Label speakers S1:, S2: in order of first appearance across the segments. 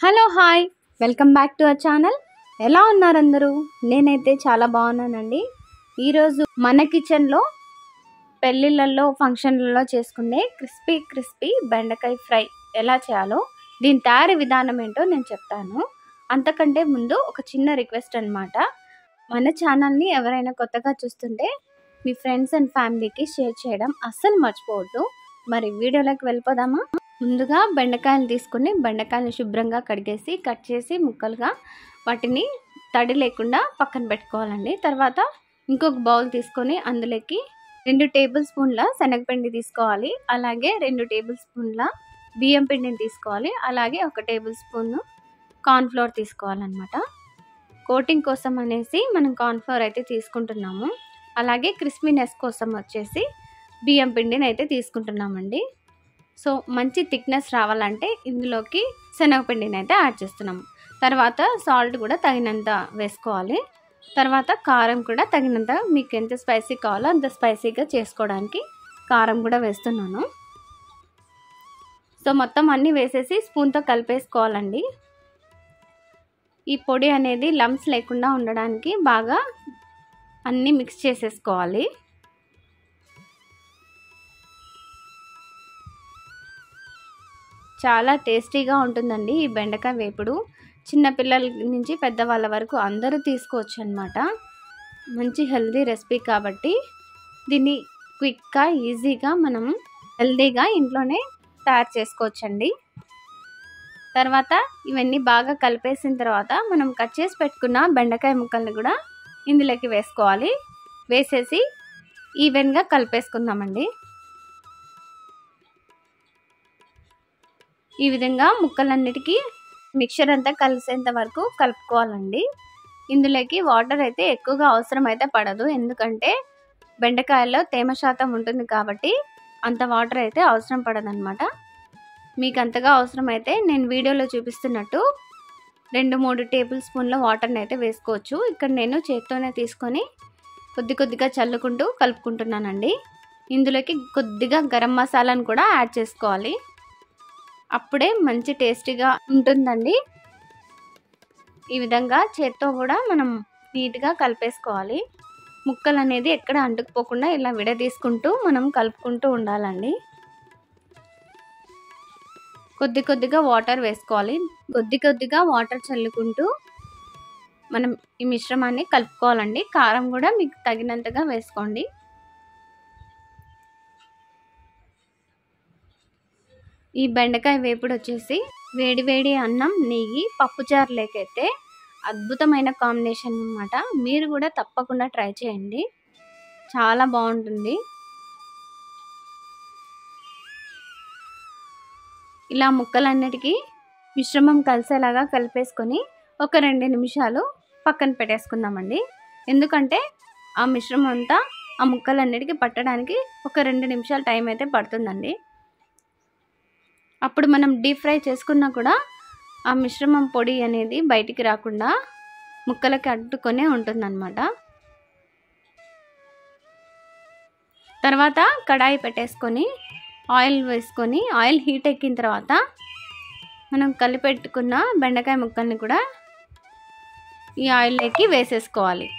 S1: Hello hi welcome back to our channel. ఎలా ఉన్నారు అందరూ? నేనైతే చాలా బాగున్నానండి. ఈరోజు మన కిచెన్లో పెళ్ళిళ్ళల్లో ఫంక్షన్లలో చేసుకునే క్రిస్పీ బెండకాయ ఫ్రై ఎలా చేయాలో, దీని తయారీ విధానం ఏంటో నేను చెప్తాను. అంతకంటే ముందు ఒక చిన్న రిక్వెస్ట్ అన్నమాట. మన ఛానల్ని ఎవరైనా కొత్తగా చూస్తుంటే మీ ఫ్రెండ్స్ అండ్ ఫ్యామిలీకి షేర్ చేయడం అస్సలు మర్చిపోవద్దు. మరి వీడియోలోకి వెళ్ళిపోదామా? ముందుగా బెండకాయలు తీసుకుని బెండకాయలు శుభ్రంగా కడిగేసి కట్ చేసి ముక్కలుగా వాటిని తడి లేకుండా పక్కన పెట్టుకోవాలండి. తర్వాత ఇంకొక బౌల్ తీసుకొని అందులోకి 2 టేబుల్ స్పూన్ల శనగపిండి తీసుకోవాలి. అలాగే 2 టేబుల్ స్పూన్ల బియ్యం పిండిని తీసుకోవాలి. అలాగే 1 టేబుల్ స్పూన్ కార్న్ఫ్లోర్ తీసుకోవాలన్నమాట. కోటింగ్ కోసం అనేసి మనం కార్న్ఫ్లోర్ అయితే తీసుకుంటున్నాము. అలాగే క్రిస్పీనెస్ కోసం వచ్చేసి బియ్యం పిండిని అయితే తీసుకుంటున్నామండి. సో మంచి థిక్నెస్ రావాలంటే ఇందులోకి శనగపిండిని అయితే యాడ్ చేస్తున్నాము. తర్వాత సాల్ట్ కూడా తగినంత వేసుకోవాలి. తర్వాత కారం కూడా తగినంత, మీకు ఎంత స్పైసీ కావాలో అంత స్పైసీగా చేసుకోవడానికి కారం కూడా వేస్తున్నాను. సో మొత్తం అన్నీ వేసేసి స్పూన్తో కలిపేసుకోవాలండి. ఈ పొడి అనేది లంప్స్ లేకుండా ఉండడానికి బాగా అన్నీ మిక్స్ చేసేసుకోవాలి. చాలా టేస్టీగా ఉంటుందండి ఈ బెండకాయ వేపుడు. చిన్నపిల్లల నుంచి పెద్దవాళ్ళ వరకు అందరూ తీసుకోవచ్చు అన్నమాట. మంచి హెల్దీ రెసిపీ కాబట్టి దీన్ని క్విక్గా ఈజీగా మనం హెల్దీగా ఇంట్లోనే తయారు చేసుకోవచ్చండి. తర్వాత ఇవన్నీ బాగా కలిపేసిన తర్వాత మనం కట్ చేసి పెట్టుకున్న బెండకాయ ముక్కల్ని కూడా ఇందులోకి వేసుకోవాలి. వేసేసి ఈవెన్గా కలిపేసుకుందామండి. ఈ విధంగా ముక్కలన్నిటికీ మిక్చర్ అంతా కలిసేంత వరకు కలుపుకోవాలండి. ఇందులోకి వాటర్ అయితే ఎక్కువగా అవసరం అయితే పడదు, ఎందుకంటే బెండకాయల్లో తేమ శాతం ఉంటుంది కాబట్టి అంత వాటర్ అయితే అవసరం పడదన్నమాట. మీకు అంతగా అవసరమైతే నేను వీడియోలో చూపిస్తున్నట్టు 2-3 టేబుల్ స్పూన్ల వాటర్ని అయితే వేసుకోవచ్చు. ఇక్కడ నేను చేత్తోనే తీసుకొని కొద్దిగా చల్లుకుంటూ కలుపుకుంటున్నానండి. ఇందులోకి కొద్దిగా గరం మసాలాను కూడా యాడ్ చేసుకోవాలి. అప్పుడే మంచి టేస్టీగా ఉంటుందండి. ఈ విధంగా చేత్తో కూడా మనం నీట్గా కలిపేసుకోవాలి. ముక్కలు అనేది ఎక్కడ అంటుకుపోకుండా ఇలా విడదీసుకుంటూ మనం కలుపుకుంటూ ఉండాలండి. కొద్దిగా వాటర్ వేసుకోవాలి. కొద్దిగా వాటర్ చల్లుకుంటూ మనం ఈ మిశ్రమాన్ని కలుపుకోవాలండి. కారం కూడా మీకు తగినంతగా వేసుకోండి. ఈ బెండకాయ వేపుడు వచ్చేసి వేడి అన్నం, నెయ్యి, పప్పుచారు లేకైతే అద్భుతమైన కాంబినేషన్ అన్నమాట. మీరు కూడా తప్పకుండా ట్రై చేయండి, చాలా బాగుంటుంది. ఇలా ముక్కలన్నిటికీ మిశ్రమం కలిసేలాగా కలిపేసుకొని ఒక 2 నిమిషాలు పక్కన పెట్టేసుకుందామండి. ఎందుకంటే ఆ మిశ్రమం అంతా ఆ ముక్కలన్నిటికీ పట్టడానికి ఒక 2 నిమిషాలు టైం అయితే పడుతుందండి. అప్పుడు మనం డీప్ ఫ్రై చేసుకున్నా కూడా ఆ మిశ్రమం పొడి అనేది బయటికి రాకుండా ముక్కలకి అడ్డుకొనే ఉంటుందన్నమాట. తర్వాత కడాయి పెట్టేసుకొని ఆయిల్ వేసుకొని ఆయిల్ హీట్ ఎక్కిన తర్వాత మనం కలిపెట్టుకున్న బెండకాయ ముక్కల్ని కూడా ఈ ఆయిల్లోకి వేసేసుకోవాలి.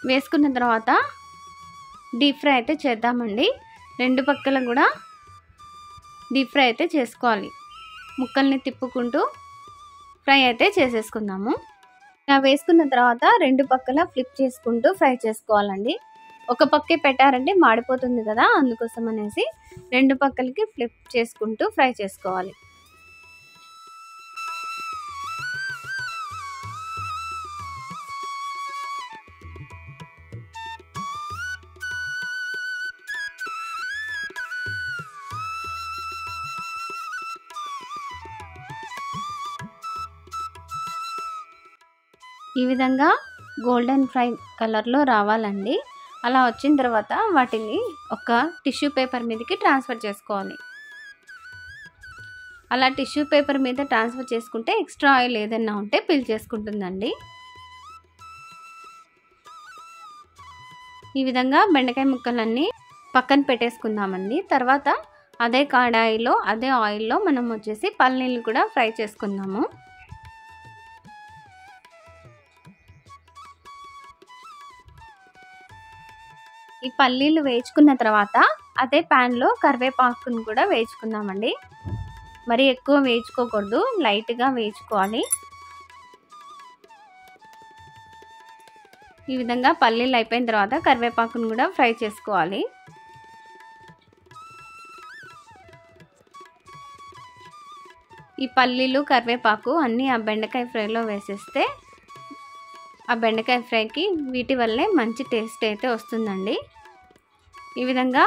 S1: వేసుకున్న తర్వాత డీప్ ఫ్రై అయితే చేద్దామండి. 2 పక్కల కూడా డీప్ ఫ్రై అయితే చేసుకోవాలి. ముక్కల్ని తిప్పుకుంటూ ఫ్రై అయితే చేసేసుకుందాము. ఇలా వేసుకున్న తర్వాత 2 పక్కల ఫ్లిప్ చేసుకుంటూ ఫ్రై చేసుకోవాలండి. ఒక పక్కే పెట్టారంటే మాడిపోతుంది కదా, అందుకోసం అనేసి 2 పక్కలకి ఫ్లిప్ చేసుకుంటూ ఫ్రై చేసుకోవాలి. ఈ విధంగా గోల్డెన్ ఫ్రై కలర్లో రావాలండి. అలా వచ్చిన తర్వాత వాటిని ఒక టిష్యూ పేపర్ మీదకి ట్రాన్స్ఫర్ చేసుకోవాలి. అలా టిష్యూ పేపర్ మీద ట్రాన్స్ఫర్ చేసుకుంటే ఎక్స్ట్రా ఆయిల్ ఏదైనా ఉంటే పీల్చేసుకుంటుందండి. ఈ విధంగా బెండకాయ ముక్కలన్నీ పక్కన పెట్టేసుకుందామండి. తర్వాత అదే కడాయిలో అదే ఆయిల్లో మనం వచ్చేసి పల్లీలు కూడా ఫ్రై చేసుకుందాము. ఈ పల్లీలు వేయించుకున్న తర్వాత అదే ప్యాన్లో కరివేపాకును కూడా వేయించుకుందామండి. మరి ఎక్కువ వేయించుకోకూడదు, లైట్గా వేయించుకోవాలి. ఈ విధంగా పల్లీలు అయిపోయిన తర్వాత కరివేపాకును కూడా ఫ్రై చేసుకోవాలి. ఈ పల్లీలు కరివేపాకు అన్నీ ఆ బెండకాయ ఫ్రైలో వేసేస్తే ఆ బెండకాయ ఫ్రైకి వీటి వల్లే మంచి టేస్ట్ అయితే వస్తుందండి. ఈ విధంగా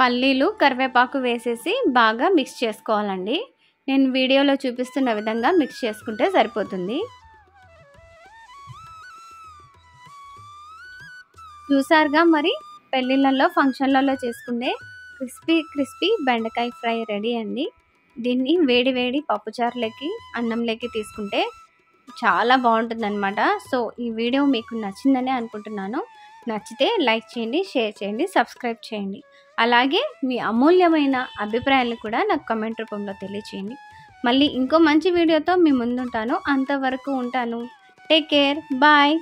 S1: పల్లీలు కరివేపాకు వేసేసి బాగా మిక్స్ చేసుకోవాలండి. నేను వీడియోలో చూపిస్తున్న విధంగా మిక్స్ చేసుకుంటే సరిపోతుంది. చూసారుగా, మరి పెళ్ళిళ్ళల్లో ఫంక్షన్లలో చేసుకునే క్రిస్పీ బెండకాయ ఫ్రై రెడీ అండి. దీన్ని వేడి వేడి పప్పుచారులకి అన్నంలోకి తీసుకుంటే చాలా బాగుంటుందన్నమాట. సో ఈ వీడియో మీకు నచ్చిందని అనుకుంటున్నాను. నచ్చితే లైక్ చేయండి, షేర్ చేయండి, సబ్స్క్రైబ్ చేయండి. అలాగే మీ అమూల్యమైన అభిప్రాయాలను కూడా నాకు కామెంట్ రూపంలో తెలియచేయండి. మళ్ళీ ఇంకో మంచి వీడియోతో మీ ముందుంటాను. అంతవరకు ఉంటాను. Take care, bye.